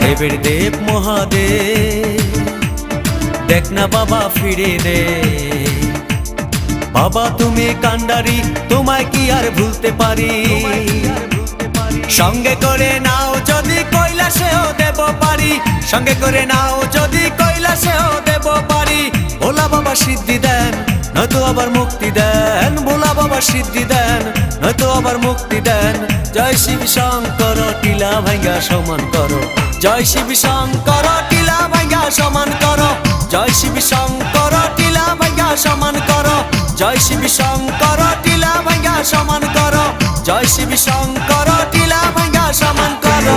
দেবের দেব মহাদেব, দেখ না বাবা ফিরে দে। বাবা তুমি কান্ডারি, তোমায় কি আর ভুলতে পারি? সঙ্গে করে নাও যদি কৈলাসেও দেব পারি, সঙ্গে করে নাও যদি কৈলাসেও দেব পারি। ভোলা বাবা সিদ্ধি দেন, নয়তো আবার মুক্তি দেন। ভোলা বাবা সিদ্ধি দেন, নয়তো আবার মুক্তি দেন। জয় শিব শঙ্কর, টিলা ভাঙ্গা সমান করো। জয় শিব শঙ্কর, টিলা ভাঙ্গা সমান করো। জয় শিব শঙ্কর, টিলা ভাঙ্গা সমান করো। জয় শিব শঙ্কর, টিলা ভাঙ্গা সমান করো। জয় শিব শঙ্কর, টিলা ভাঙ্গা সমান করো।